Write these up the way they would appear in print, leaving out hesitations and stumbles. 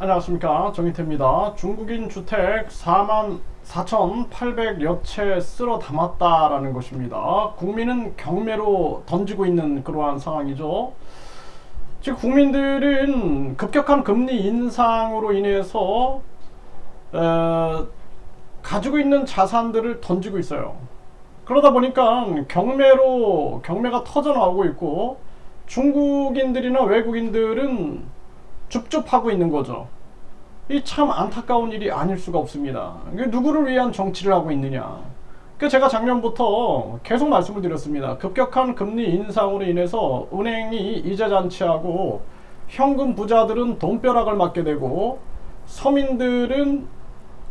안녕하십니까, 정희태입니다. 중국인 주택 44,800여 채 쓸어 담았다라는 것입니다. 국민은 경매로 던지고 있는 그러한 상황이죠. 즉 국민들은 급격한 금리 인상으로 인해서 가지고 있는 자산들을 던지고 있어요. 그러다 보니까 경매가 터져 나오고 있고, 중국인들이나 외국인들은 줍줍하고 있는 거죠. 이 참 안타까운 일이 아닐 수가 없습니다. 누구를 위한 정치를 하고 있느냐. 제가 작년부터 계속 말씀을 드렸습니다. 급격한 금리 인상으로 인해서 은행이 이자 잔치하고, 현금 부자들은 돈벼락을 맞게 되고, 서민들은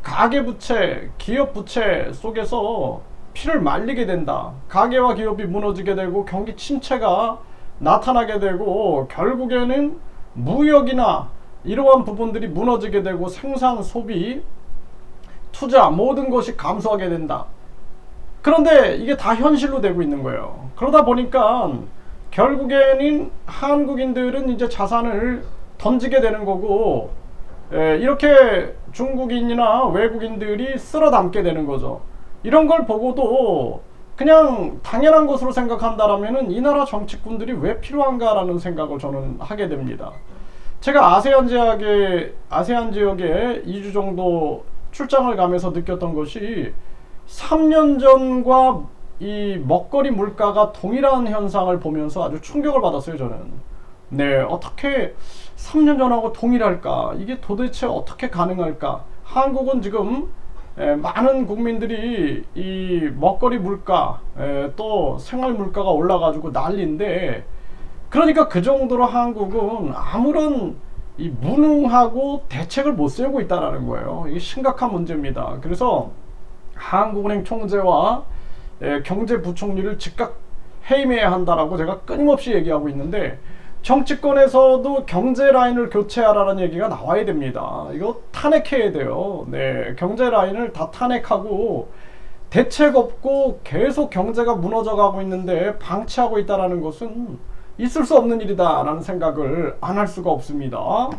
가계부채, 기업부채 속에서 피를 말리게 된다. 가계와 기업이 무너지게 되고 경기 침체가 나타나게 되고, 결국에는 무역이나 이러한 부분들이 무너지게 되고 생산, 소비, 투자 모든 것이 감소하게 된다. 그런데 이게 다 현실로 되고 있는 거예요. 그러다 보니까 결국에는 한국인들은 이제 자산을 던지게 되는 거고, 이렇게 중국인이나 외국인들이 쓸어 담게 되는 거죠. 이런 걸 보고도 그냥 당연한 것으로 생각한다라면은 이 나라 정치꾼들이 왜 필요한가라는 생각을 저는 하게 됩니다. 제가 아세안 지역에 2주 정도 출장을 가면서 느꼈던 것이, 3년 전과 이 먹거리 물가가 동일한 현상을 보면서 아주 충격을 받았어요, 저는. 네, 어떻게 3년 전하고 동일할까? 이게 도대체 어떻게 가능할까? 한국은 지금 많은 국민들이 이 먹거리 물가, 또 생활 물가가 올라가지고 난리인데, 그러니까 그 정도로 한국은 아무런 이 무능하고 대책을 못 세우고 있다는 거예요. 이게 심각한 문제입니다. 그래서 한국은행 총재와 경제부총리를 즉각 해임해야 한다라고 제가 끊임없이 얘기하고 있는데, 정치권에서도 경제 라인을 교체하라는 얘기가 나와야 됩니다. 이거 탄핵해야 돼요. 네, 경제 라인을 다 탄핵하고, 대책 없고 계속 경제가 무너져 가고 있는데 방치하고 있다는 것은 있을 수 없는 일이다 라는 생각을 안 할 수가 없습니다.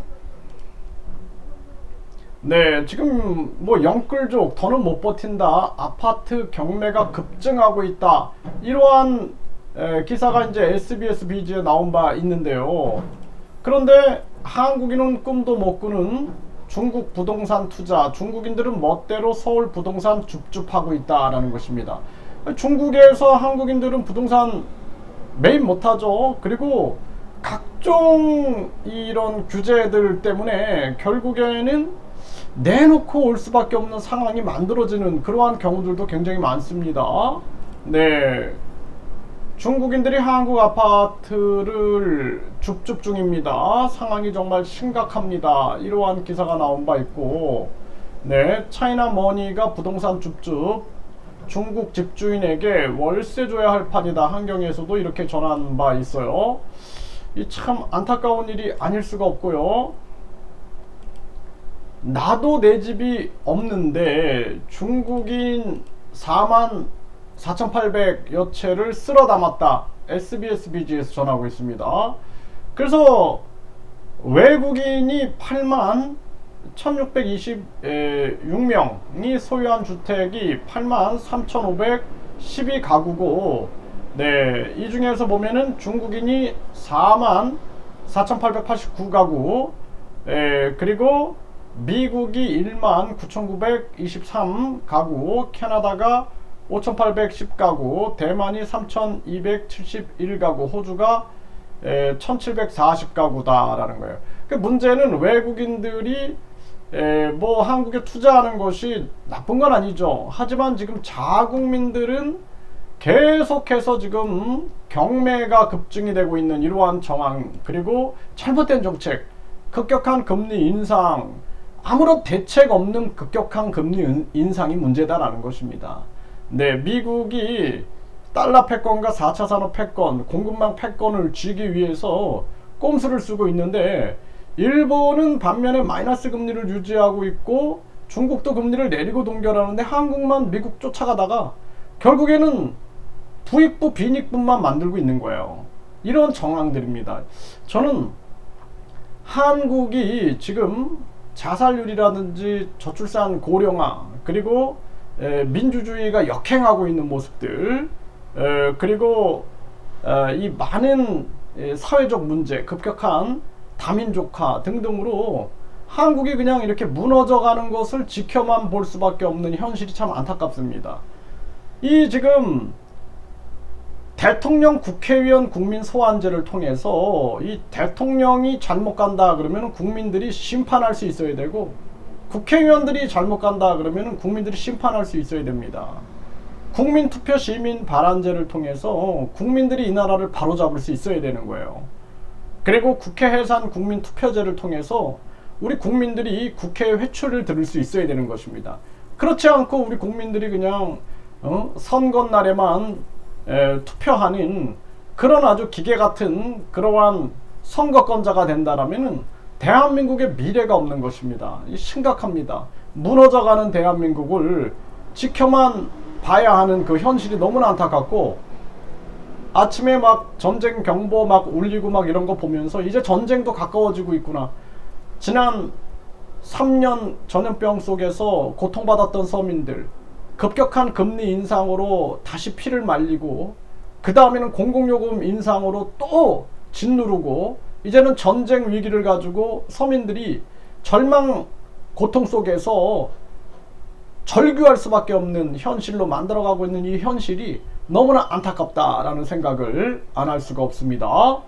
네, 지금 뭐 영끌족 더는 못 버틴다, 아파트 경매가 급증하고 있다, 이러한 기사가 이제 SBS 비즈에 나온 바 있는데요. 그런데 한국인은 꿈도 못 꾸는 중국 부동산 투자, 중국인들은 멋대로 서울 부동산 줍줍하고 있다라는 것입니다. 중국에서 한국인들은 부동산 매입 못하죠. 그리고 각종 이런 규제들 때문에 결국에는 내놓고 올 수밖에 없는 상황이 만들어지는 그러한 경우들도 굉장히 많습니다. 네, 중국인들이 한국 아파트를 줍줍 중입니다. 상황이 정말 심각합니다. 이러한 기사가 나온 바 있고, 네, 차이나 머니가 부동산 줍줍, 중국 집주인에게 월세 줘야 할 판이다. 한경에서도 이렇게 전한 바 있어요. 이 참 안타까운 일이 아닐 수가 없고요. 나도 내 집이 없는데 중국인 44,800여 채를 쓸어 담았다. SBS BG에서 전하고 있습니다. 그래서 외국인이 81,626명이 소유한 주택이 83,512가구고, 네, 이 중에서 보면은 중국인이 44,889가구, 그리고 미국이 19,923가구, 캐나다가 5,810가구, 대만이 3,271가구, 호주가 1,740가구다라는 거예요. 그 문제는 외국인들이 뭐 한국에 투자하는 것이 나쁜 건 아니죠. 하지만 지금 자국민들은 계속해서 지금 경매가 급증이 되고 있는 이러한 정황, 그리고 잘못된 정책, 급격한 금리 인상, 아무런 대책 없는 급격한 금리 인상이 문제다라는 것입니다. 네, 미국이 달러 패권과 4차 산업 패권, 공급망 패권을 쥐기 위해서 꼼수를 쓰고 있는데, 일본은 반면에 마이너스 금리를 유지하고 있고, 중국도 금리를 내리고 동결하는데 한국만 미국 쫓아가다가 결국에는 부익부 빈익분만 만들고 있는 거예요. 이런 정황들입니다. 저는 한국이 지금 자살률이라든지 저출산 고령화, 그리고 민주주의가 역행하고 있는 모습들, 그리고 이 많은 사회적 문제, 급격한 다민족화 등등으로 한국이 그냥 이렇게 무너져가는 것을 지켜만 볼 수밖에 없는 현실이 참 안타깝습니다. 이 지금 대통령, 국회의원, 국민 소환제를 통해서 이 대통령이 잘못 간다 그러면 국민들이 심판할 수 있어야 되고, 국회의원들이 잘못 간다 그러면 국민들이 심판할 수 있어야 됩니다. 국민투표 시민 발안제를 통해서 국민들이 이 나라를 바로잡을 수 있어야 되는 거예요. 그리고 국회 해산 국민투표제를 통해서 우리 국민들이 국회에 회초리를 들을 수 있어야 되는 것입니다. 그렇지 않고 우리 국민들이 그냥 선거날에만 투표하는 그런 아주 기계 같은 그러한 선거권자가 된다라면은 대한민국의 미래가 없는 것입니다. 심각합니다. 무너져가는 대한민국을 지켜만 봐야 하는 그 현실이 너무나 안타깝고, 아침에 막 전쟁 경보 막 울리고 막 이런 거 보면서 이제 전쟁도 가까워지고 있구나. 지난 3년 전염병 속에서 고통받았던 서민들, 급격한 금리 인상으로 다시 피를 말리고, 그 다음에는 공공요금 인상으로 또 짓누르고, 이제는 전쟁 위기를 가지고 서민들이 절망 고통 속에서 절규할 수밖에 없는 현실로 만들어가고 있는 이 현실이 너무나 안타깝다라는 생각을 안 할 수가 없습니다.